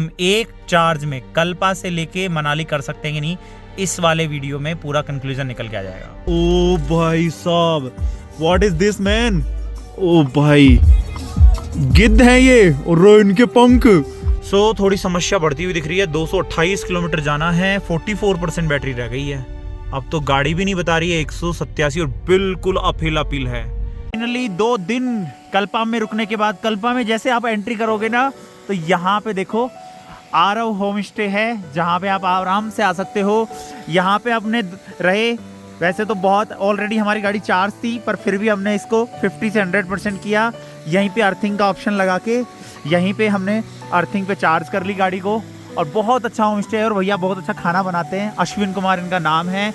हम एक चार्ज में कल्पा से लेके मनाली कर सकते हैं कि नहीं, इस वाले वीडियो में पूरा कंक्लूजन निकल के आ जाएगा। ओ भाई साहब, व्हाट इज दिस मैन? ओ भाई, गिद्ध है ये और इनके पंख। सो थोड़ी समस्या बढ़ती हुई दिख रही है। 228 किलोमीटर जाना है, 44% बैटरी रह गई है। अब तो गाड़ी भी नहीं बता रही है 187 और बिल्कुल अपहिल है। फाइनली 2 दिन कल्पा में रुकने के बाद, कल्पा में जैसे आप एंट्री करोगे ना तो यहाँ पे देखो आरव होम स्टे है, जहाँ पे आप आराम से आ सकते हो। यहाँ पे अपने रहे, वैसे तो बहुत ऑलरेडी हमारी गाड़ी चार्ज थी, पर फिर भी हमने इसको 50 से 100% किया। यहीं पे अर्थिंग का ऑप्शन लगा के यहीं पे हमने अर्थिंग पे चार्ज कर ली गाड़ी को। और बहुत अच्छा होम स्टे है और भैया बहुत अच्छा खाना बनाते हैं। अश्विन कुमार इनका नाम है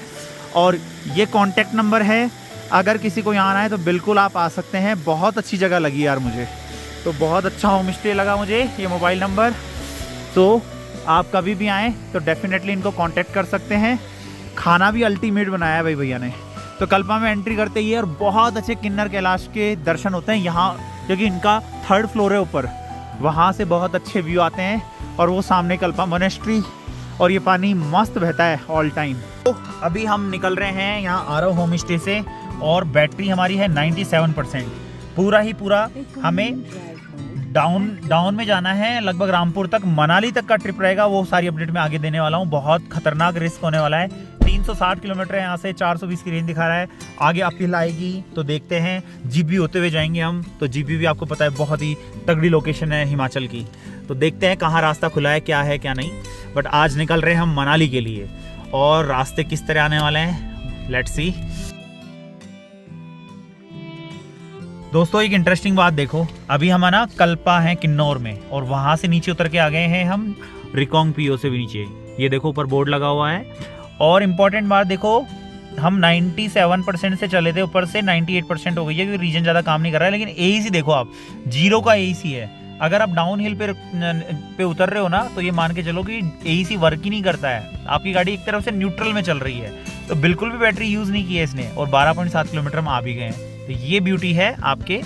और ये कॉन्टेक्ट नंबर है। अगर किसी को यहाँ आना है तो बिल्कुल आप आ सकते हैं। बहुत अच्छी जगह लगी यार मुझे, तो बहुत अच्छा होम स्टे लगा मुझे। ये मोबाइल नंबर, तो आप कभी भी आएँ तो डेफिनेटली इनको कांटेक्ट कर सकते हैं। खाना भी अल्टीमेट बनाया है भाई भैया ने। तो कल्पा में एंट्री करते ही और बहुत अच्छे किन्नर कैलाश के दर्शन होते हैं यहाँ, क्योंकि इनका 3rd फ्लोर है ऊपर, वहाँ से बहुत अच्छे व्यू आते हैं। और वो सामने कल्पा मोनेस्ट्री और ये पानी मस्त बहता है ऑल टाइम। तो अभी हम निकल रहे हैं यहाँ आरव होम स्टे से और बैटरी हमारी है 97%। पूरा ही पूरा हमें डाउन में जाना है, लगभग रामपुर तक, मनाली तक का ट्रिप रहेगा। वो सारी अपडेट मैं आगे देने वाला हूँ। बहुत खतरनाक रिस्क होने वाला है। 360 किलोमीटर है यहाँ से, 420 की रेंज दिखा रहा है। आगे अपहिल आएगी तो देखते हैं। जीबी होते हुए जाएंगे हम, तो जीबी भी आपको पता है बहुत ही तगड़ी लोकेशन है हिमाचल की। तो देखते हैं कहाँ रास्ता खुला है, क्या है क्या नहीं। बट आज निकल रहे हैं हम मनाली के लिए, और रास्ते किस तरह आने वाले हैं, लेट्स सी। दोस्तों एक इंटरेस्टिंग बात देखो, अभी हम ना कल्पा हैं किन्नौर में, और वहां से नीचे उतर के आ गए हैं हम रिकोंग पीओ से भी नीचे। ये देखो ऊपर बोर्ड लगा हुआ है। और इम्पोर्टेंट बात देखो, हम 97% से चले थे, ऊपर से 98% हो गई है, क्योंकि रीजन ज़्यादा काम नहीं कर रहा है। लेकिन एईसी देखो आप, 0 का एईसी है। अगर आप डाउन हिल पे उतर रहे हो ना, तो ये मान के चलो कि एईसी वर्क ही नहीं करता है। आपकी गाड़ी एक तरफ से न्यूट्रल में चल रही है, तो बिल्कुल भी बैटरी यूज़ नहीं की है इसने। और 12.7 किलोमीटर हम आ भी गए हैं। तो ये ब्यूटी है आपके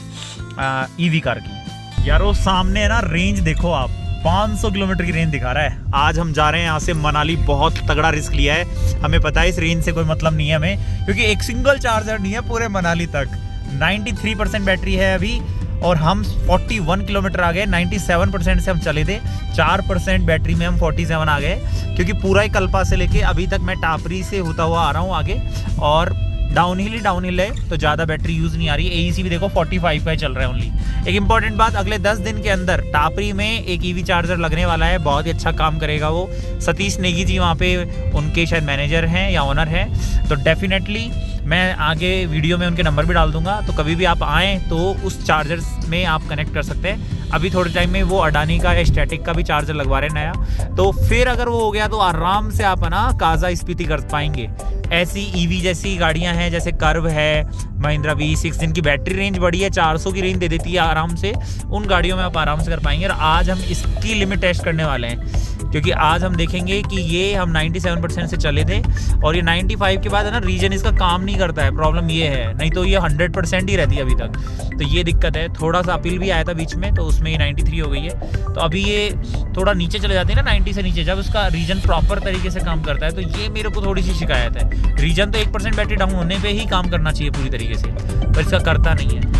ईवी कार की। यार वो सामने है ना, रेंज देखो आप, 500 किलोमीटर की रेंज दिखा रहा है। आज हम जा रहे हैं यहाँ से मनाली। बहुत तगड़ा रिस्क लिया है, हमें पता है इस रेंज से कोई मतलब नहीं है हमें, क्योंकि एक सिंगल चार्जर नहीं है पूरे मनाली तक। 93% बैटरी है अभी, और हम 41 किलोमीटर आ गए। 97% से हम चले थे, 4% बैटरी में हम 47 आ गए, क्योंकि पूरा ही कल्पा से लेके अभी तक मैं टापरी से होता हुआ आ रहा हूँ आगे। और डाउन हिल है, तो ज़्यादा बैटरी यूज़ नहीं आ रही है। एईसी भी देखो 45 का ही चल रहा है ओनली। एक इंपॉर्टेंट बात, अगले 10 दिन के अंदर टापरी में एक ईवी चार्जर लगने वाला है। बहुत ही अच्छा काम करेगा वो। सतीश नेगी जी वहाँ पे उनके शायद मैनेजर हैं या ओनर हैं। तो डेफिनेटली मैं आगे वीडियो में उनके नंबर भी डाल दूंगा, तो कभी भी आप आएँ तो उस चार्जर में आप कनेक्ट कर सकते हैं। अभी थोड़े टाइम में वो अडानी का स्टैटिक का भी चार्जर लगवा रहे हैं नया। तो फिर अगर वो हो गया तो आराम से आप ना काजा स्पीति कर पाएंगे। ऐसी ईवी जैसी गाड़ियां हैं, जैसे कर्व है, महिंद्रा V6, जिनकी बैटरी रेंज बड़ी है, 400 की रेंज दे देती है आराम से। उन गाड़ियों में आप आराम से कर पाएंगे। और आज हम इसकी लिमिट टेस्ट करने वाले हैं, क्योंकि आज हम देखेंगे कि ये हम 97% से चले थे, और ये 95 के बाद है ना, रीजन इसका काम नहीं करता है। प्रॉब्लम ये है, नहीं तो ये 100% ही रहती है अभी तक। तो ये दिक्कत है। थोड़ा सा अपील भी आया था बीच में, तो उसमें ये 93 हो गई है। तो अभी ये थोड़ा नीचे चले जाते हैं ना, 90 से नीचे, जब उसका रीजन प्रॉपर तरीके से काम करता है। तो ये मेरे को थोड़ी सी शिकायत है। रीजन तो 1% बैटरी डाउन होने पे ही काम करना चाहिए पूरी तरीके से, पर इसका करता नहीं है।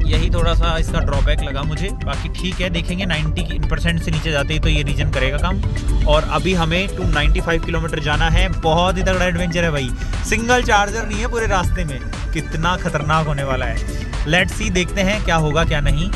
यही थोड़ा सा इसका ड्रॉबैक लगा मुझे। बाकी ठीक है, देखेंगे। 90% से नीचे जाते ही तो ये रीजन करेगा काम। और अभी हमें 295 किलोमीटर जाना है। बहुत ही तगड़ा एडवेंचर है भाई। सिंगल चार्जर नहीं है पूरे रास्ते में, कितना खतरनाक होने वाला है। लेट्स सी, देखते हैं क्या होगा क्या नहीं।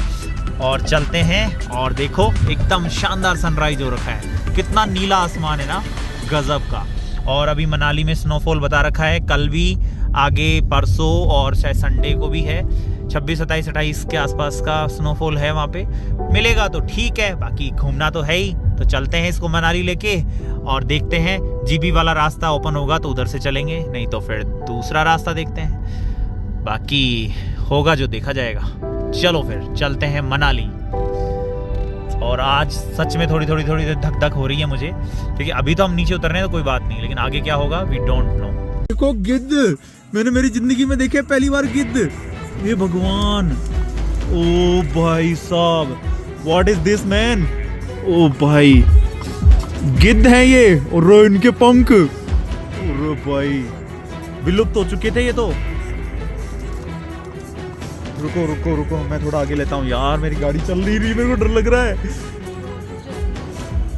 और चलते हैं। और देखो एकदम शानदार सनराइज हो रखा है, कितना नीला आसमान है ना, गजब का। और अभी मनाली में स्नोफॉल बता रखा है, कल भी, आगे परसों, और शायद संडे को भी है। 26, 27, 28 के आसपास का स्नोफॉल है वहाँ पे। मिलेगा तो ठीक है, बाकी घूमना तो है ही। तो चलते हैं इसको मनाली लेके, और देखते हैं जीबी वाला रास्ता ओपन होगा तो उधर से चलेंगे, नहीं तो फिर दूसरा रास्ता देखते हैं। बाकी होगा जो देखा जाएगा। चलो फिर चलते हैं मनाली। और आज सच में थोड़ी धक धक हो रही है मुझे, क्योंकि अभी तो हम नीचे उतर रहे हैं तो कोई बात नहीं, लेकिन आगे क्या होगा वी डोंट नो। देखो गिद्ध, मैंने मेरी जिंदगी में देखे पहली बार गिद्ध। ये भगवान, ओ भाई साहब, व्हाट इज दिस मैन? ओ भाई, गिद्ध है ये और इनके पंख। अरे भाई, विलुप्त हो चुके थे ये तो। रुको रुको रुको, मैं थोड़ा आगे लेता हूँ यार, मेरी गाड़ी चल नहीं रही, मेरे को डर लग रहा है।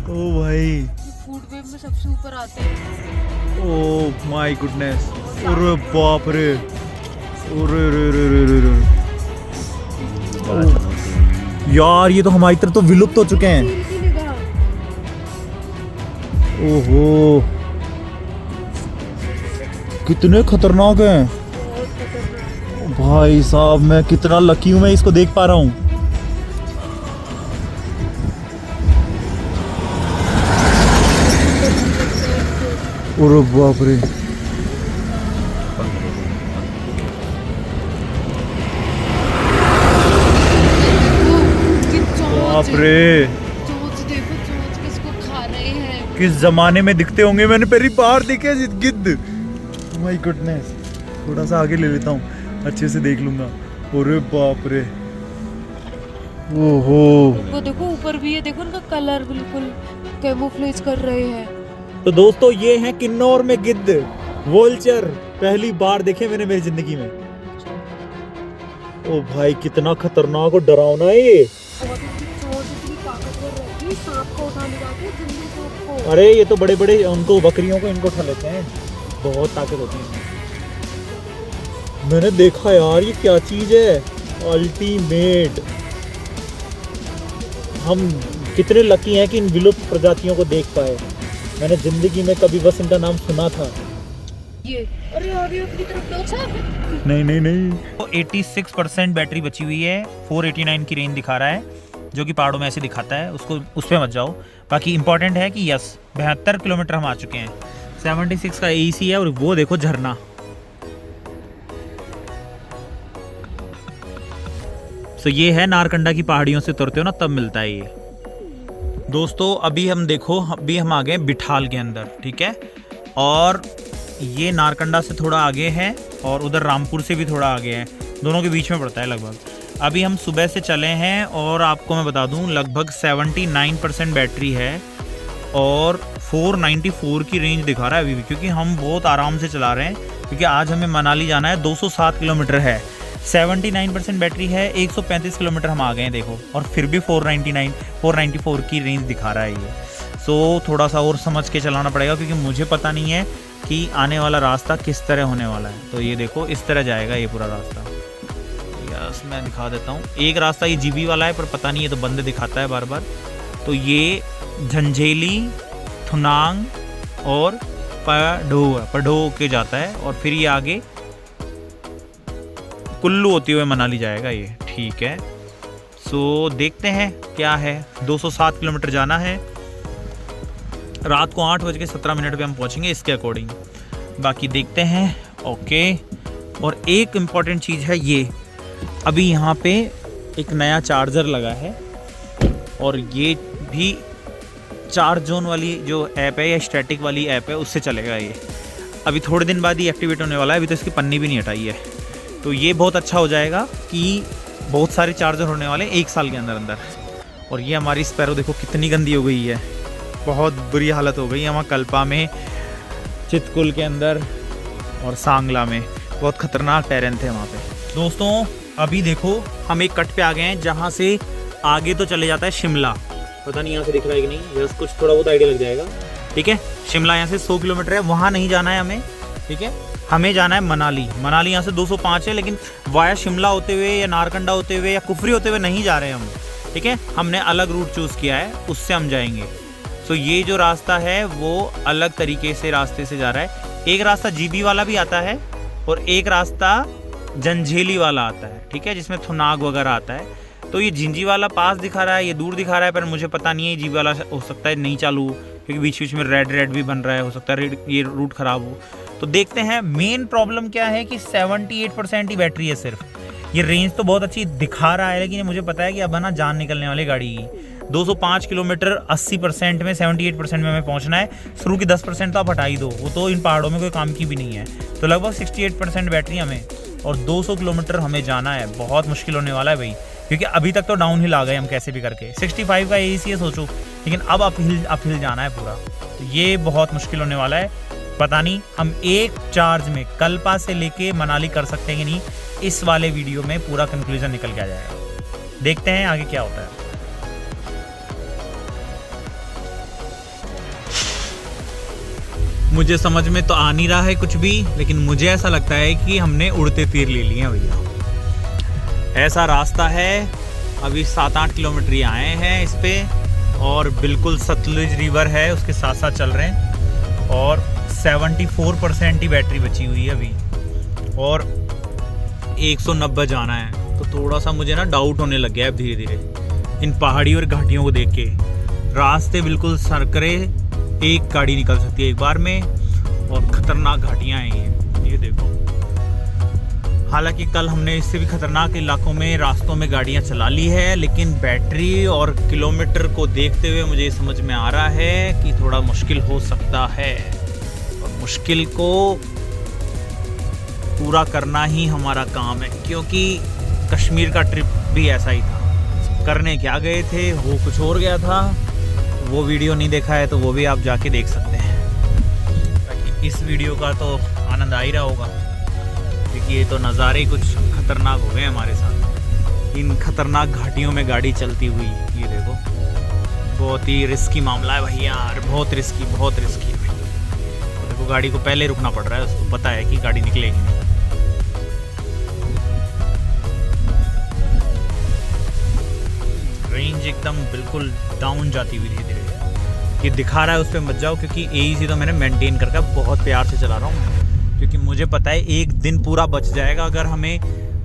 ओ भाई, फूड वेब में सबसे ऊपर आते हैं। ओ माय गुडनेस, अरे बाप रे, अरे रे रे रे रे रे। यार ये तो हमारी तरफ तो विलुप्त हो चुके हैं। ओहो, कितने खतरनाक हैं भाई साहब। मैं कितना लकी हूं, मैं इसको देख पा रहा हूं। अरे बाप रे, बाप रे, चोंच देखो, चोंच किसको खा रहे हैं। किस जमाने में दिखते होंगे, मैंने पहली बार देखे गिद्ध। माय गुडनेस, थोड़ा सा आगे ले लेता हूँ, अच्छे से देख लूंगा। अरे बाप रे, ओहो। वो देखो ऊपर भी है, देखो उनका कलर बिल्कुल कैमोफ्लेज कर रहे हैं। तो दोस्तों ये हैं किन्नौर में गिद्ध, वोल्चर। पहली बार देखे मैंने मेरी जिंदगी में। ओ भाई, कितना खतरनाक और डरावना है ये। बहुत इतनी चोंच, इतनी ताकतवर रहती है, सांप को उठा ले जाते हैं, जंगली सांप को। अरे ये तो बड़े बड़े उनको, बकरियों को इनको उठा लेते हैं, बहुत ताकत होती है। मैंने देखा यार, ये क्या चीज है, अल्टीमेट। हम कितने लकी हैं कि इन विलुप्त प्रजातियों को देख पाए। मैंने जिंदगी में कभी बस इनका नाम सुना था। ये अरे अरे अपनी तरफ लो साहब। नहीं नहीं नहीं, तो 86% बैटरी बची हुई है, 489 की रेंज दिखा रहा है, जो कि पहाड़ों में ऐसे दिखाता है, उसको उस पर मत जाओ। बाकी इंपॉर्टेंट है कि यस 72 किलोमीटर हम आ चुके हैं, 76 का एसी है। और वो देखो झरना, तो ये है नारकंडा की पहाड़ियों से उतरते हो ना, तब मिलता है ये। दोस्तों अभी हम देखो, अभी हम आ गए बिठाल के अंदर, ठीक है। और ये नारकंडा से थोड़ा आगे है और उधर रामपुर से भी थोड़ा आगे है, दोनों के बीच में पड़ता है लगभग। अभी हम सुबह से चले हैं और आपको मैं बता दूं लगभग 79% बैटरी है और 494 की रेंज दिखा रहा है अभी भी, क्योंकि हम बहुत आराम से चला रहे हैं, क्योंकि आज हमें मनाली जाना है। 207 किलोमीटर है, 79% बैटरी है, 135 किलोमीटर हम आ गए हैं देखो, और फिर भी 494 की रेंज दिखा रहा है ये। सो थोड़ा सा और समझ के चलाना पड़ेगा, क्योंकि मुझे पता नहीं है कि आने वाला रास्ता किस तरह होने वाला है। तो ये देखो इस तरह जाएगा ये पूरा रास्ता। यस, मैं दिखा देता हूँ। एक रास्ता ये जीबी वाला है, पर पता नहीं, ये तो बंद दिखाता है बार बार। तो ये झंझेली, थुनांग और पढ़ो के जाता है, और फिर ये आगे कुल्लू होते हुए मनाली जाएगा ये, ठीक है। सो देखते हैं क्या है। 207 किलोमीटर जाना है, रात को 8:17 पे हम पहुंचेंगे इसके अकॉर्डिंग, बाकी देखते हैं। ओके, और एक इम्पॉर्टेंट चीज़ है, ये अभी यहाँ पे एक नया चार्जर लगा है, और ये भी चार्ज जोन वाली जो ऐप है या स्टैटिक वाली ऐप है उससे चलेगा ये। अभी थोड़े दिन बाद ही एक्टिवेट होने वाला है, अभी तो इसकी पन्नी भी नहीं हटाई है। तो ये बहुत अच्छा हो जाएगा कि बहुत सारे चार्जर होने वाले 1 साल के अंदर अंदर। और ये हमारी स्पैरो देखो कितनी गंदी हो गई है, बहुत बुरी हालत हो गई है वहाँ कल्पा में, चितकुल के अंदर और सांगला में, बहुत ख़तरनाक टेरेन थे वहाँ पे। दोस्तों अभी देखो हम एक कट पे आ गए हैं जहाँ से आगे तो चले जाता है शिमला, पता नहीं यहाँ से दिख रहा है कि नहीं, बस कुछ थोड़ा बहुत आइडिया लग जाएगा, ठीक है। शिमला यहाँ से 100 किलोमीटर है, वहाँ नहीं जाना है हमें, ठीक है। हमें जाना है मनाली। मनाली यहाँ से 205 है, लेकिन वाया शिमला होते हुए या नारकंडा होते हुए या कुफरी होते हुए नहीं जा रहे हम, ठीक है। हमने अलग रूट चूज़ किया है, उससे हम जाएंगे। सो ये जो रास्ता है वो अलग तरीके से रास्ते से जा रहा है। एक रास्ता जीबी वाला भी आता है और एक रास्ता जंझेली वाला आता है, ठीक है, जिसमें थुनाग वगैरह आता है। तो ये जिंजी वाला पास दिखा रहा है, ये दूर दिखा रहा है, पर मुझे पता नहीं है जीबी वाला हो सकता है नहीं चालू, क्योंकि बीच बीच में रेड भी बन रहा है, हो सकता है ये रूट ख़राब हो। तो देखते हैं। मेन प्रॉब्लम क्या है कि 78% ही बैटरी है सिर्फ। ये रेंज तो बहुत अच्छी दिखा रहा है, लेकिन मुझे पता है कि अब है ना जान निकलने वाली गाड़ी की। 205 किलोमीटर 80% में, 78% में हमें पहुंचना है। शुरू की 10% तो आप हटा ही दो, वो तो इन पहाड़ों में कोई काम की भी नहीं है। तो लगभग 68% बैटरी हमें, और 200 किलोमीटर हमें जाना है। बहुत मुश्किल होने वाला है भाई, क्योंकि अभी तक तो डाउन हिल आ गए हम कैसे भी करके। 65 का एसी है, सोचो लेकिन अब अपहिल जाना है पूरा, तो ये बहुत मुश्किल होने वाला है। पता नहीं हम एक चार्ज में कल्पा से लेके मनाली कर सकते हैं कि नहीं, इस वाले वीडियो में पूरा कंक्लूजन निकल के आ जाएगा। देखते हैं आगे क्या होता है। मुझे समझ में तो आ नहीं रहा है कुछ भी, लेकिन मुझे ऐसा लगता है कि हमने उड़ते तीर ले लिए हैं भैया। ऐसा रास्ता है, अभी 7-8 किलोमीटर ही आए हैं इस पे, और बिल्कुल सतलुज रिवर है उसके साथ साथ चल रहे हैं, और 74% ही बैटरी बची हुई है अभी, और 190 जाना है। तो थोड़ा सा मुझे ना डाउट होने लग गया है धीरे धीरे इन पहाड़ी और घाटियों को देख के। रास्ते बिल्कुल सरकरे, एक गाड़ी निकल सकती है एक बार में, और खतरनाक घाटियाँ हैं ये देखो। हालांकि कल हमने इससे भी खतरनाक इलाकों में रास्तों में गाड़ियाँ चला ली है, लेकिन बैटरी और किलोमीटर को देखते हुए मुझे समझ में आ रहा है कि थोड़ा मुश्किल हो सकता है, और मुश्किल को पूरा करना ही हमारा काम है, क्योंकि कश्मीर का ट्रिप भी ऐसा ही था। करने क्या गए थे, वो कुछ और गया था। वो वीडियो नहीं देखा है तो वो भी आप जाके देख सकते हैं, ताकि इस वीडियो का तो आनंद आ ही रहा होगा, क्योंकि ये तो नज़ारे कुछ खतरनाक हो गए हमारे साथ इन खतरनाक घाटियों में गाड़ी चलती हुई। ये देखो, बहुत ही रिस्की मामला है भैया यार, बहुत रिस्की है भाई। तो देखो गाड़ी को पहले रुकना पड़ रहा है, उसको पता है कि गाड़ी निकलेगी नहीं। रेंज एकदम बिल्कुल डाउन जाती हुई धीरे धीरे, ये दिखा रहा है उस पर मत जाओ, क्योंकि AEC तो मैंने मेंटेन करके बहुत प्यार से चला रहा हूँ, क्योंकि मुझे पता है एक दिन पूरा बच जाएगा अगर हमें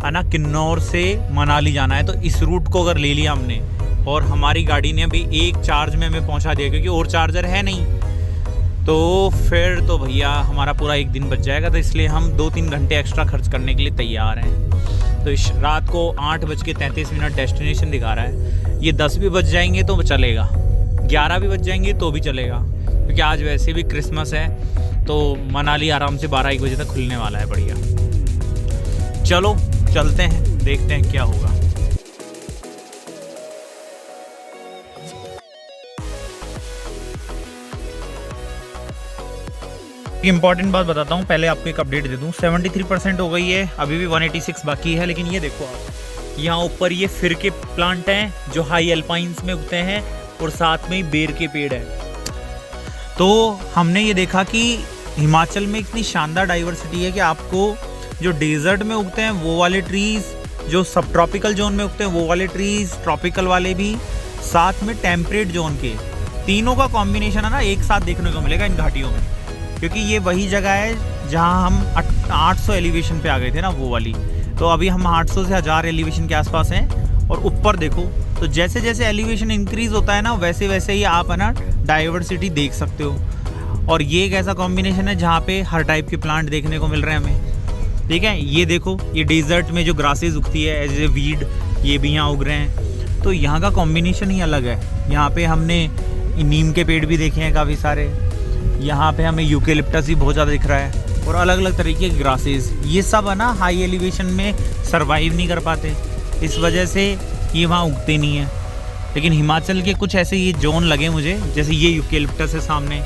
है ना किन्नौर से मनाली जाना है। तो इस रूट को अगर ले लिया हमने, और हमारी गाड़ी ने अभी एक चार्ज में हमें पहुँचा दिया, क्योंकि और चार्जर है नहीं, तो फिर तो भैया हमारा पूरा एक दिन बच जाएगा। तो इसलिए हम 2-3 घंटे एक्स्ट्रा खर्च करने के लिए तैयार हैं। तो इस रात को 8:33 डेस्टिनेशन दिखा रहा है, ये 10 भी बज जाएंगे तो चलेगा, 11 भी बज जाएंगे तो भी चलेगा, क्योंकि आज वैसे भी क्रिसमस है, तो मनाली आराम से 12-1 बजे तक खुलने वाला है। बढ़िया, चलो चलते हैं, देखते हैं क्या होगा। इंपॉर्टेंट बात बताता हूँ, पहले आपको एक अपडेट दे दूँ। 73% हो गई है, अभी भी 186 बाकी है। लेकिन ये देखो आप, यहाँ ऊपर ये फिर के प्लांट हैं जो हाई एल्पाइंस में उगते हैं, और साथ में ही बेर के पेड़ हैं। तो हमने ये देखा कि हिमाचल में इतनी शानदार डाइवर्सिटी है कि आपको जो डेजर्ट में उगते हैं वो वाले ट्रीज़, जो सब ट्रॉपिकल जोन में उगते हैं वो वाले ट्रीज़, ट्रॉपिकल वाले भी, साथ में टेम्परेट जोन के, तीनों का कॉम्बिनेशन है ना एक साथ देखने को मिलेगा इन घाटियों में। क्योंकि ये वही जगह है जहाँ हम 800 एलिवेशन पे आ गए थे ना, वो वाली। तो अभी हम 800 से 1000 एलिवेशन के आसपास हैं। और ऊपर देखो, तो जैसे जैसे एलिवेशन इंक्रीज़ होता है ना, वैसे वैसे ही आप है ना डाइवर्सिटी देख सकते हो। और ये एक ऐसा कॉम्बिनेशन है जहाँ पे हर टाइप के प्लांट देखने को मिल रहे हैं हमें, ठीक है। ये देखो, ये डेजर्ट में जो ग्रासेस उगती है एज ए वीड, ये भी यहाँ उग रहे हैं। तो यहाँ का कॉम्बिनेशन ही अलग है। यहाँ पे हमने नीम के पेड़ भी देखे हैं काफ़ी सारे, यहाँ पे हमें यूकेलिप्टस भी बहुत ज़्यादा दिख रहा है, और अलग अलग तरीके के ग्रासेस। ये सब है ना हाई एलिवेशन में सरवाइव नहीं कर पाते, इस वजह से ये वहाँ उगते नहीं हैं। लेकिन हिमाचल के कुछ ऐसे ये जोन लगे मुझे, जैसे ये यूकेलिप्टस है सामने,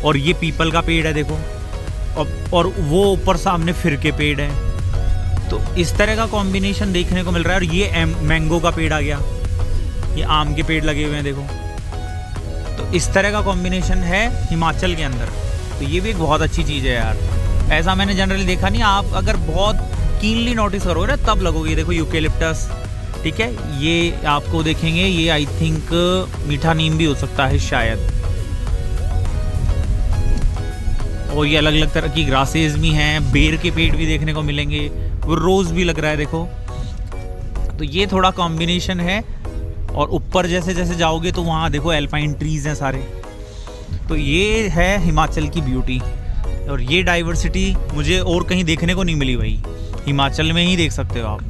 और ये पीपल का पेड़ है देखो, और वो ऊपर सामने फिर के पेड़ है। तो इस तरह का कॉम्बिनेशन देखने को मिल रहा है। और ये मैंगो का पेड़ आ गया, ये आम के पेड़ लगे हुए हैं देखो। तो इस तरह का कॉम्बिनेशन है हिमाचल के अंदर। तो ये भी एक बहुत अच्छी चीज़ है यार, ऐसा मैंने जनरली देखा नहीं। आप अगर बहुत कीनली नोटिस करोगे ना तब लगोगे। देखो यूकेलिप्टस, ठीक है, ये आपको देखेंगे, ये आई थिंक मीठा नीम भी हो सकता है शायद। और ये अलग अलग तरह की ग्रासेस भी हैं, बेर के पेड़ भी देखने को मिलेंगे, वो रोज़ भी लग रहा है देखो। तो ये थोड़ा कॉम्बिनेशन है। और ऊपर जैसे जैसे जाओगे तो वहाँ देखो एल्पाइन ट्रीज़ हैं सारे। तो ये है हिमाचल की ब्यूटी, और ये डाइवर्सिटी मुझे और कहीं देखने को नहीं मिली भाई, हिमाचल में ही देख सकते हो आप।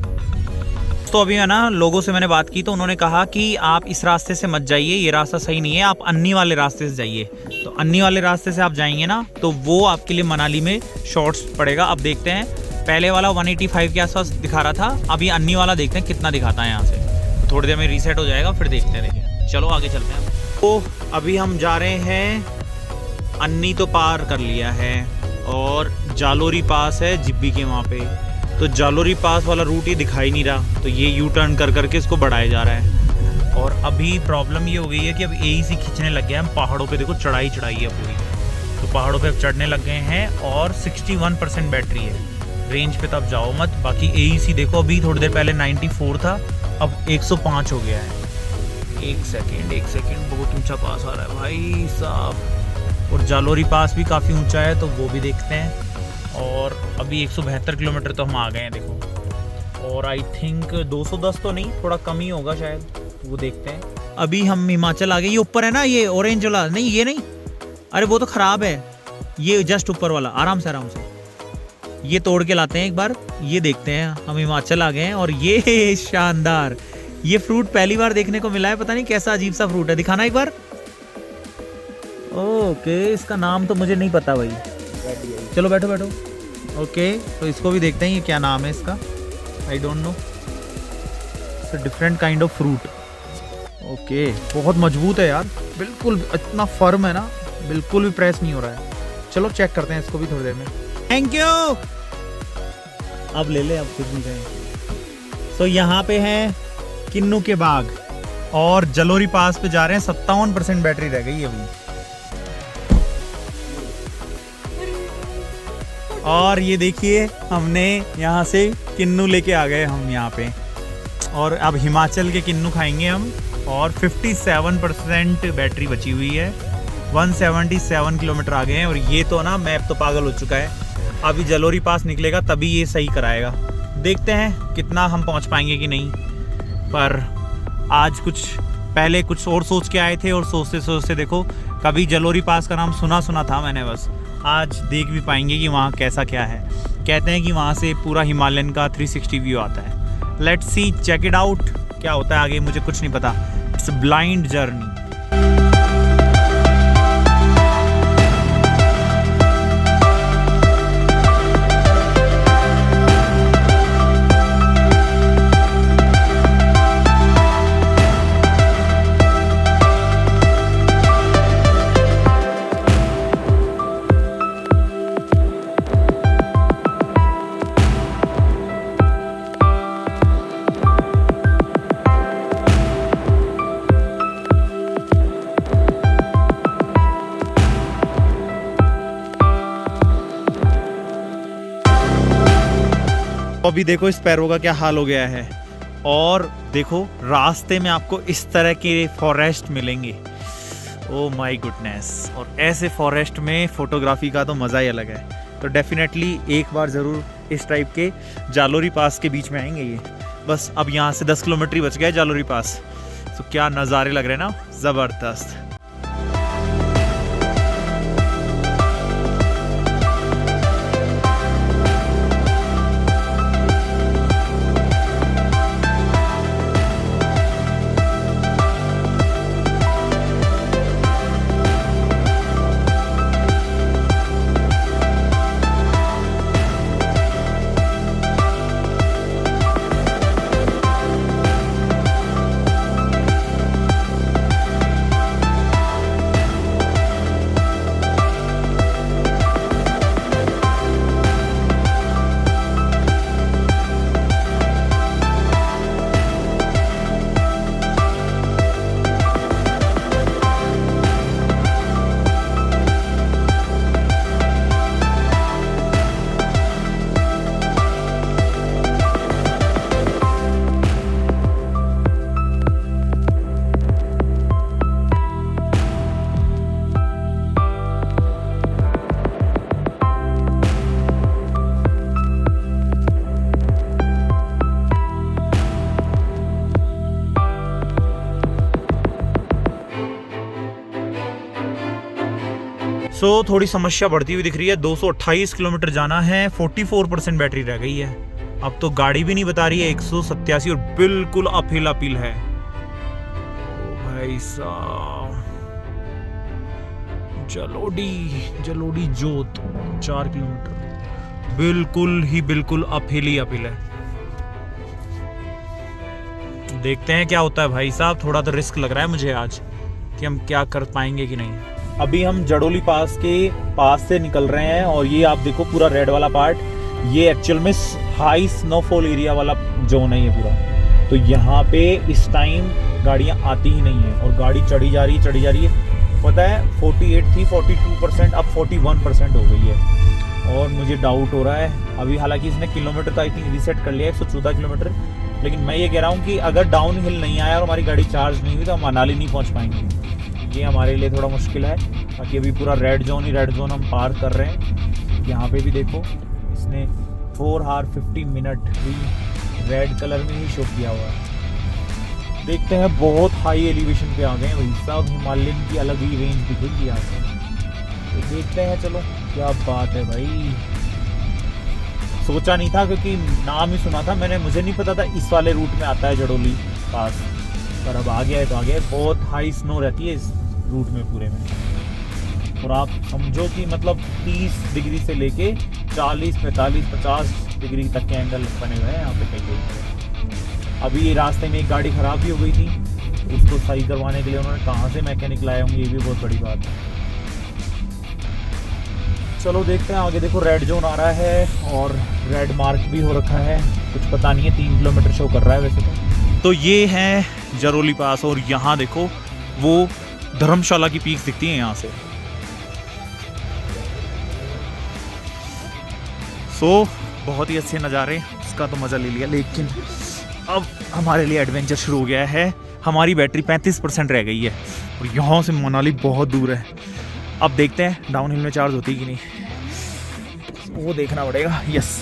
तो अभी है ना लोगों से मैंने बात की, तो उन्होंने कहा कि आप इस रास्ते से मत जाइए, ये रास्ता सही नहीं है, आप अन्नी वाले रास्ते से जाइए। तो अन्नी वाले रास्ते से आप जाएंगे ना तो वो आपके लिए मनाली में शॉर्ट्स पड़ेगा। अब देखते हैं, पहले वाला 185 के आसपास दिखा रहा था, अभी अन्नी वाला देखते हैं कितना दिखाता है यहाँ से। थोड़ी देर में रीसेट हो जाएगा, फिर देखते हैं। देखिए, चलो आगे चलते हैं। तो अभी हम जा रहे हैं, अन्नी तो पार कर लिया है और जालोरी पास है जिब्बी के वहाँ पे। तो जालोरी पास वाला रूट ये दिखाई नहीं रहा, तो ये यू टर्न कर करके इसको बढ़ाया जा रहा है। और अभी प्रॉब्लम ये हो गई है कि अब AEC खींचने लग गया। हम पहाड़ों पे देखो चढ़ाई है पूरी, तो पहाड़ों पे अब चढ़ने लग गए हैं और 61% बैटरी है। रेंज पे तब जाओ मत। बाकी AEC देखो अभी थोड़ी देर पहले 94 था, अब 105 हो गया है। एक सेकेंड बहुत ऊंचा पास आ रहा है भाई साहब। और जालोरी पास भी काफ़ी ऊंचा है, तो वो भी देखते हैं। और अभी 172 किलोमीटर तो हम आ गए हैं देखो। और आई थिंक 210 तो नहीं, थोड़ा कम ही होगा शायद, वो देखते हैं। अभी हम हिमाचल आ गए। ये ऊपर है ना, ये ऑरेंज वाला नहीं, ये नहीं, अरे वो तो ख़राब है। ये जस्ट ऊपर वाला, आराम से ये तोड़ के लाते हैं एक बार, ये देखते हैं। हम हिमाचल आ गए हैं और ये शानदार, ये फ्रूट पहली बार देखने को मिला है। पता नहीं कैसा अजीब सा फ्रूट है, दिखाना एक बार। ओके, इसका नाम तो मुझे नहीं पता भाई। चलो बैठो। ओके, तो इसको भी देखते हैं, ये क्या नाम है इसका, I don't know. It's different kind of fruit. Okay, बहुत मजबूत है यार, बिल्कुल इतना फर्म है ना, बिल्कुल भी प्रेस नहीं हो रहा है। चलो चेक करते हैं इसको भी थोड़ी देर में। Thank you. अब ले ले, अब कुछ नहीं कहें। तो यहाँ पे है किन्नू के बाग और जलोरी पास पे जा रहे हैं। 57% बैटरी रह गई अभी। और ये देखिए, हमने यहाँ से किन्नू लेके आ गए हम यहाँ पे, और अब हिमाचल के किन्नू खाएंगे हम। और 57% बैटरी बची हुई है। 177 किलोमीटर आ गए हैं। और ये तो ना मैप तो पागल हो चुका है। अभी जलोरी पास निकलेगा तभी ये सही कराएगा। देखते हैं कितना हम पहुंच पाएंगे कि नहीं। पर आज पहले कुछ और सोच के आए थे, और सोचते देखो, कभी जलोरी पास का नाम सुना था मैंने, बस आज देख भी पाएंगे कि वहाँ कैसा क्या है। कहते हैं कि वहाँ से पूरा हिमालयन का 360 व्यू आता है। Let's see, check it out, क्या होता है आगे मुझे कुछ नहीं पता। It's blind journey. अभी देखो इस पैरों का क्या हाल हो गया है। और देखो रास्ते में आपको इस तरह के फॉरेस्ट मिलेंगे। Oh my goodness. और ऐसे फॉरेस्ट में फोटोग्राफी का तो मज़ा ही अलग है। तो डेफिनेटली एक बार ज़रूर इस टाइप के जालोरी पास के बीच में आएंगे ये। बस अब यहाँ से 10 किलोमीटर ही बच गया जालोरी पास। तो क्या नज़ारे लग रहे हैं ना, ज़बरदस्त। सो थोड़ी समस्या बढ़ती हुई दिख रही है। 228 किलोमीटर जाना है, 44% बैटरी रह गई है। अब तो गाड़ी भी नहीं बता रही है 187, और बिल्कुल अपहिल है। ओ भाई साहब, जलोड़ी जोत 4 किलोमीटर, बिल्कुल अपहिल है। देखते हैं क्या होता है भाई साहब, थोड़ा तो रिस्क लग रहा है मुझे आज। कि हम क्या कर पाएंगे कि नहीं। अभी हम जड़ोली पास के पास से निकल रहे हैं और ये आप देखो पूरा रेड वाला पार्ट, ये एक्चुअल में हाई स्नोफॉल एरिया वाला जोन है ये पूरा। तो यहाँ पे इस टाइम गाड़ियाँ आती ही नहीं है और गाड़ी चढ़ी जा रही है। पता है 48 थी, 42% अब 41% हो गई है। और मुझे डाउट हो रहा है अभी, हालांकि इसने किलोमीटर तो आई थिंक रीसेट कर लिया 114 किलोमीटर, लेकिन मैं ये कह रहा हूँ कि अगर डाउन हिल नहीं आया और हमारी गाड़ी चार्ज नहीं हुई तो हम मनाली नहीं पहुँच पाएंगे। ये हमारे लिए थोड़ा मुश्किल है। बाकी अभी पूरा रेड जोन हम पार कर रहे हैं। यहाँ पे भी देखो इसने 4 hours 50 minute भी रेड कलर में ही शो किया हुआ है। देखते हैं, बहुत हाई एलिवेशन पे आ गए हैं भाई साहब, हिमालयन की अलग ही रेंज दिखेगी यहाँ से। तो देखते हैं, चलो क्या बात है भाई। सोचा नहीं था क्योंकि नाम ही सुना था मैंने, मुझे नहीं पता था इस वाले रूट में आता है जड़ोली पास, पर अब आ गया है तो आ गया है। बहुत हाई स्नो रहती है इस रूट में पूरे में, और आप समझो कि मतलब 30 डिग्री से लेके 40, 45, 50 डिग्री तक के एंगल बने हुए हैं यहाँ पे कई जगह। अभी ये रास्ते में एक गाड़ी ख़राब भी हो गई थी, तो उसको सही करवाने के लिए उन्होंने कहाँ से मैकेनिक लाए होंगे, ये भी बहुत बड़ी बात है। चलो देखते हैं आगे। देखो रेड जोन आ रहा है और रेड मार्क भी हो रखा है, कुछ पता नहीं है, 3 किलोमीटर शो कर रहा है वैसे तो ये है जड़ोली पास। और यहाँ देखो वो धर्मशाला की पीक दिखती है यहाँ से। बहुत ही अच्छे नज़ारे, उसका तो मज़ा ले लिया, लेकिन अब हमारे लिए एडवेंचर शुरू हो गया है। हमारी बैटरी 35% रह गई है और यहाँ से मनाली बहुत दूर है। अब देखते हैं डाउन हिल में चार्ज होती कि नहीं, वो देखना पड़ेगा। यस,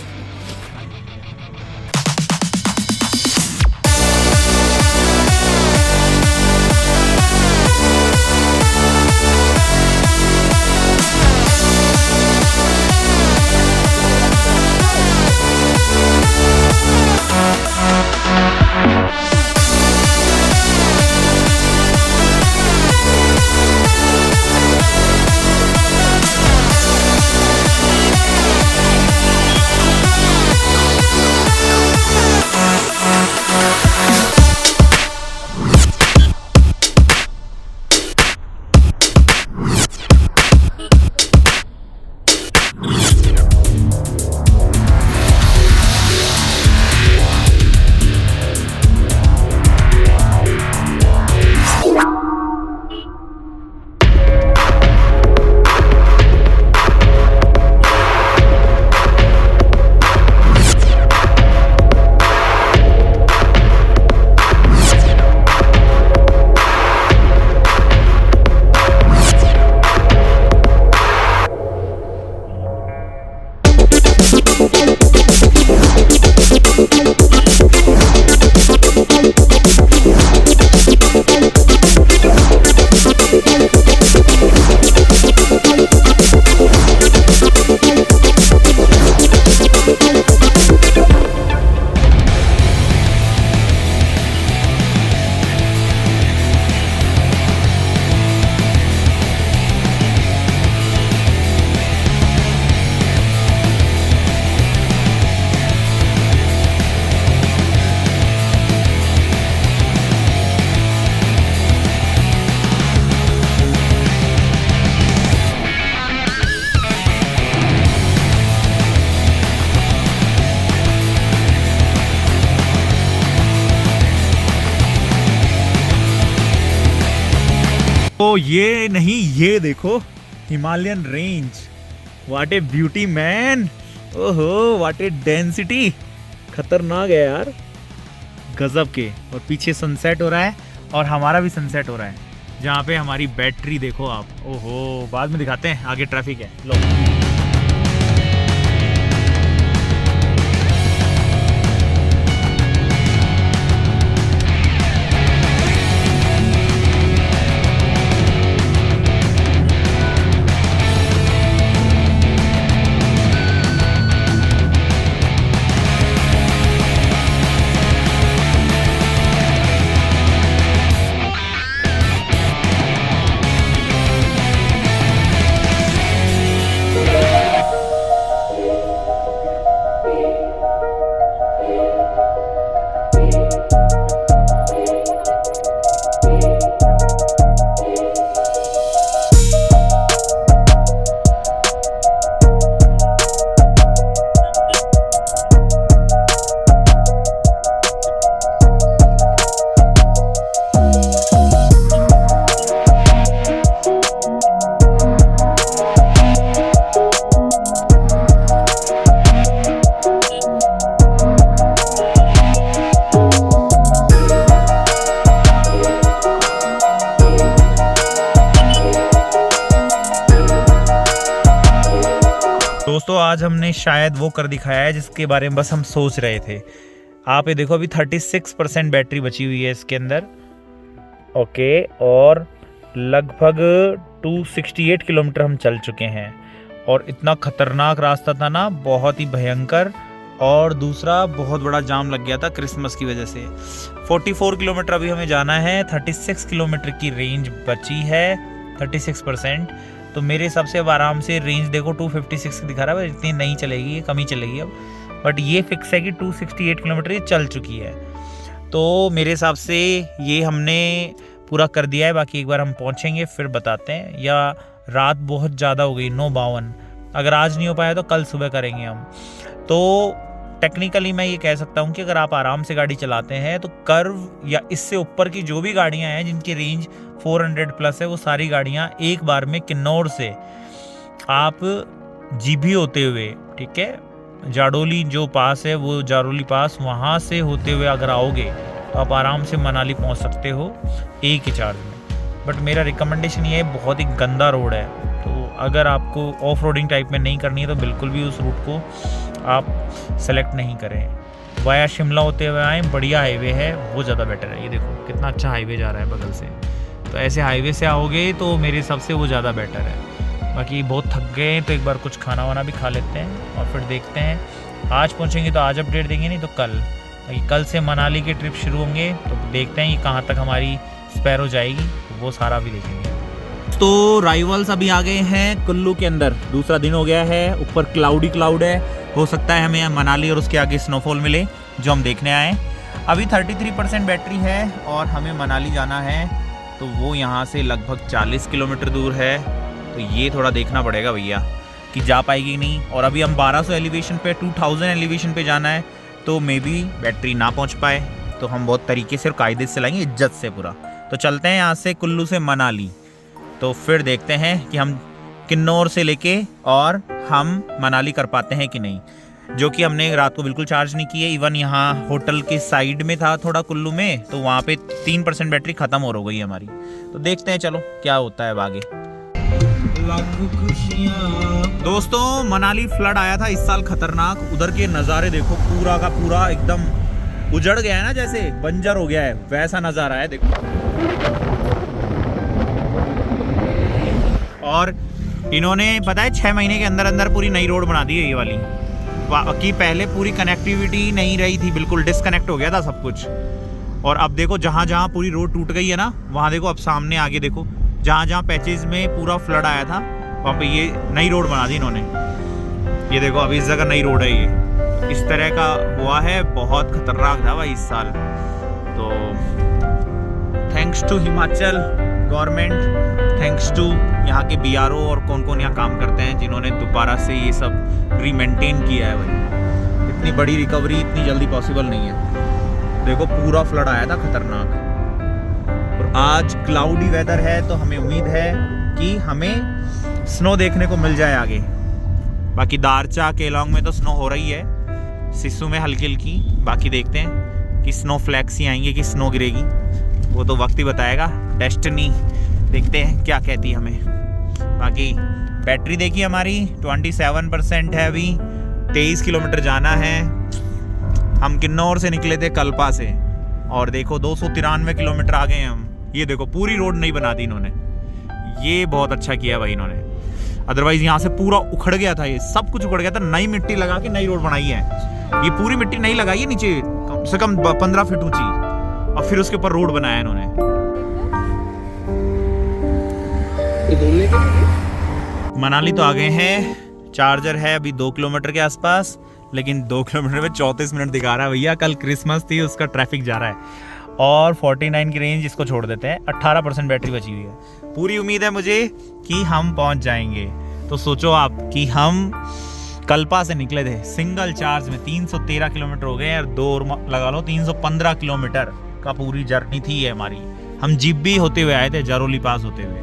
तो ये नहीं, ये देखो Himalayan range, what A beauty man. ओहो, व्हाट ए डेंसिटी, खतरनाक है यार, गजब के। और पीछे सनसेट हो रहा है और हमारा भी सनसेट हो रहा है, जहाँ पे हमारी बैटरी देखो आप। ओहो, बाद में दिखाते हैं, आगे ट्रैफिक है। लो, दोस्तों आज हमने शायद वो कर दिखाया है जिसके बारे में बस हम सोच रहे थे। आप ये देखो अभी 36% बैटरी बची हुई है इसके अंदर। ओके, और लगभग 268 किलोमीटर हम चल चुके हैं और इतना खतरनाक रास्ता था ना, बहुत ही भयंकर। और दूसरा बहुत बड़ा जाम लग गया था क्रिसमस की वजह से। 44 किलोमीटर अभी हमें जाना है, 36 किलोमीटर की रेंज बची है, 36%। तो मेरे हिसाब से अब आराम से रेंज देखो 256 दिखा रहा है, इतनी नहीं चलेगी, ये कम ही चलेगी अब। बट ये फिक्स है कि 268 किलोमीटर ये चल चुकी है। तो मेरे हिसाब से ये हमने पूरा कर दिया है। बाकी एक बार हम पहुँचेंगे फिर बताते हैं, या रात बहुत ज़्यादा हो गई 9:52, अगर आज नहीं हो पाया तो कल सुबह करेंगे हम। तो टेक्निकली मैं ये कह सकता हूँ कि अगर आप आराम से गाड़ी चलाते हैं तो कर्व या इससे ऊपर की जो भी गाड़ियाँ हैं जिनकी रेंज 400 प्लस है, वो सारी गाड़ियाँ एक बार में किन्नौर से आप जीभी होते हुए, ठीक है, जाडोली जो पास है वो जाडोली पास, वहाँ से होते हुए अगर आओगे तो आप आराम से मनाली पहुँच सकते हो एक ही चार्ज में। बट मेरा रिकमेंडेशन ये है, बहुत ही गंदा रोड है, तो अगर आपको ऑफ रोडिंग टाइप में नहीं करनी है तो बिल्कुल भी उस रूट को आप सेलेक्ट नहीं करें। वाया शिमला होते हुए आएँ, बढ़िया हाईवे है, वो ज़्यादा बेटर है। ये देखो कितना अच्छा हाईवे जा रहा है बगल से, तो ऐसे हाईवे से आओगे तो मेरे हिसाब से वो ज़्यादा बेटर है। बाकी बहुत थक गए हैं तो एक बार कुछ खाना वाना भी खा लेते हैं और फिर देखते हैं। आज पहुँचेंगे तो आज अपडेट देंगे, नहीं तो कल। कल से मनाली के ट्रिप शुरू होंगे, तो देखते हैं कि कहाँ तक हमारी स्पैरो जाएगी, तो वो सारा भी देखेंगे। तो राइवल्स अभी आ गए हैं कुल्लू के अंदर, दूसरा दिन हो गया है, ऊपर क्लाउड है, हो सकता है हमें मनाली और उसके आगे स्नोफॉल मिले जो हम देखने आए। अभी 33% बैटरी है और हमें मनाली जाना है, तो वो यहाँ से लगभग 40 किलोमीटर दूर है। तो ये थोड़ा देखना पड़ेगा भैया कि जा पाएगी कि नहीं। और अभी हम 1200 एलिवेशन पे, 2000 एलिवेशन पे जाना है, तो मे बी बैटरी ना पहुँच पाए। तो हम बहुत तरीके से और कायदे से लाएंगे, इज्जत से पूरा। तो चलते हैं यहाँ से कुल्लू से मनाली, तो फिर देखते हैं कि हम किन्नौर से लेके और हम मनाली कर पाते हैं कि नहीं। जो कि हमने रात को बिल्कुल चार्ज नहीं की है। इवन यहाँ होटल के साइड में था थोड़ा कुल्लू में, तो वहाँ पे 3% बैटरी ख़त्म हो गई हमारी। तो देखते हैं चलो क्या होता है आगे। दोस्तों मनाली फ्लड आया था इस साल खतरनाक, उधर के नज़ारे देखो, पूरा का पूरा एकदम उजड़ गया है ना, जैसे बंजर हो गया है, वैसा नज़ारा है देखो। और इन्होंने पता है 6 महीने के अंदर अंदर पूरी नई रोड बना दी है ये वाली, कि पहले पूरी कनेक्टिविटी नहीं रही थी, बिल्कुल डिस्कनेक्ट हो गया था सब कुछ। और अब देखो जहाँ जहाँ पूरी रोड टूट गई है ना, वहाँ देखो अब सामने आगे देखो, जहाँ जहाँ पैचेज में पूरा फ्लड आया था वहाँ पे ये नई रोड बना दी इन्होंने। ये देखो अभी इस जगह नई रोड है, ये इस तरह का हुआ है। बहुत खतरनाक था भाई इस साल। तो thanks to Himachal government, thanks to यहाँ के BRO और कौन कौन यहाँ काम करते हैं जिन्होंने दोबारा से ये सब रीमेंटेन किया है भाई। इतनी बड़ी रिकवरी इतनी जल्दी पॉसिबल नहीं है। देखो पूरा फ्लड आया था खतरनाक, और आज क्लाउडी वेदर है, तो हमें उम्मीद है कि हमें स्नो देखने को मिल जाए आगे। बाकी दारचा केलोंग में तो स्नो हो रही है, सिस्सू में हल्की हल्की। बाकी देखते हैं कि स्नो फ्लैक्स ही आएंगे कि स्नो गिरेगी, वो तो वक्त ही बताएगा, डेस्टिनी। देखते हैं क्या कहती है हमें। बाकी बैटरी देखिए हमारी 27% है, अभी 23 किलोमीटर जाना है। हम किन्नौर से निकले थे कल्पा से, और देखो 293 किलोमीटर आ गए हम। ये देखो पूरी रोड नहीं बना दी इन्होंने, ये बहुत अच्छा किया भाई इन्होंने। अदरवाइज यहाँ से पूरा उखड़ गया था, ये सब कुछ उखड़ गया था। नई मिट्टी लगा के नई रोड बनाई है, ये पूरी मिट्टी नहीं लगाई है नीचे, कम से कम 15 फीट ऊंची, और फिर उसके ऊपर रोड बनाया इन्होंने। मनाली तो आ गए हैं, चार्जर है अभी 2 किलोमीटर के आसपास, लेकिन 2 किलोमीटर में 34 मिनट दिखा रहा है भैया। कल क्रिसमस थी, उसका ट्रैफिक जा रहा है। और 49 की रेंज इसको छोड़ देते हैं, 18% बैटरी बची हुई है। पूरी उम्मीद है मुझे कि हम पहुंच जाएंगे। तो सोचो आप कि हम कल्पा से निकले थे सिंगल चार्ज में, 313 किलोमीटर हो गए, और 2 और लगा लो 315 किलोमीटर का पूरी जर्नी थी ये हमारी। हम जीबी होते हुए आए थे, जारोली पास होते हुए,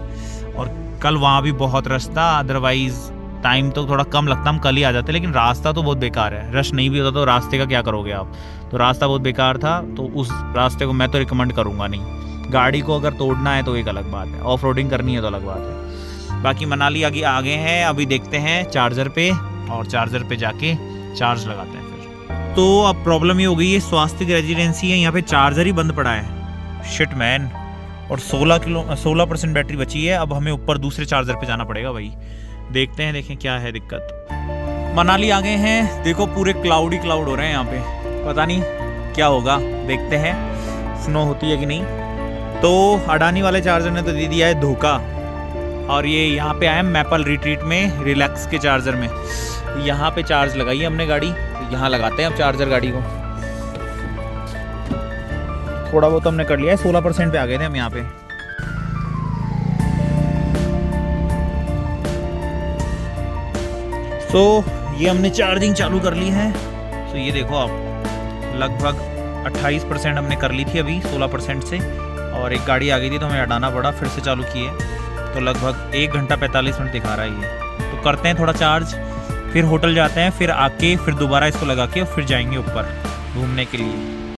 और कल वहाँ भी बहुत रश था। अदरवाइज टाइम तो थोड़ा कम लगता, हम कल ही आ जाते, लेकिन रास्ता तो बहुत बेकार है। रश नहीं भी होता तो रास्ते का क्या करोगे आप, तो रास्ता बहुत बेकार था। तो उस रास्ते को मैं तो रिकमेंड करूँगा नहीं। गाड़ी को अगर तोड़ना है तो एक अलग बात है, ऑफ रोडिंग करनी है तो अलग बात है। बाकी मनाली आगे आ गए हैं, अभी देखते हैं चार्जर पे और चार्जर पे जाके चार्ज लगाते हैं फिर। तो अब प्रॉब्लम ये हो गई है, स्वास्थ्य रेजिडेंसी है, यहाँ पे चार्जर ही बंद पड़ा है। Shit man. और 16% बैटरी बची है। अब हमें ऊपर दूसरे चार्जर पे जाना पड़ेगा भाई। देखते हैं, देखें क्या है दिक्कत। मनाली आ गए हैं, देखो पूरे क्लाउड ही क्लाउड हो रहे हैं यहाँ पे, पता नहीं क्या होगा, देखते हैं स्नो होती है कि नहीं। तो अडानी वाले चार्जर ने तो दे दिया है धोखा, और ये यहाँ पे आए मैपल रिट्रीट में रिलैक्स के चार्जर में। यहाँ पे चार्ज लगाई है हमने गाड़ी, यहाँ लगाते हैं अब चार्जर गाड़ी को। थोड़ा बहुत हमने कर लिया है, 16% पे आ गए थे हम यहाँ पे। तो ये हमने चार्जिंग चालू कर ली है। तो ये देखो आप, लगभग 28% हमने कर ली थी अभी 16% से, और एक गाड़ी आ गई थी तो हमें हटाना पड़ा, फिर से चालू किए। तो लगभग 1 घंटा 45 मिनट दिखा रहा है ये। तो करते हैं थोड़ा चार्ज, फिर होटल जाते हैं, फिर आके फिर दोबारा इसको लगा के फिर जाएंगे ऊपर घूमने के लिए।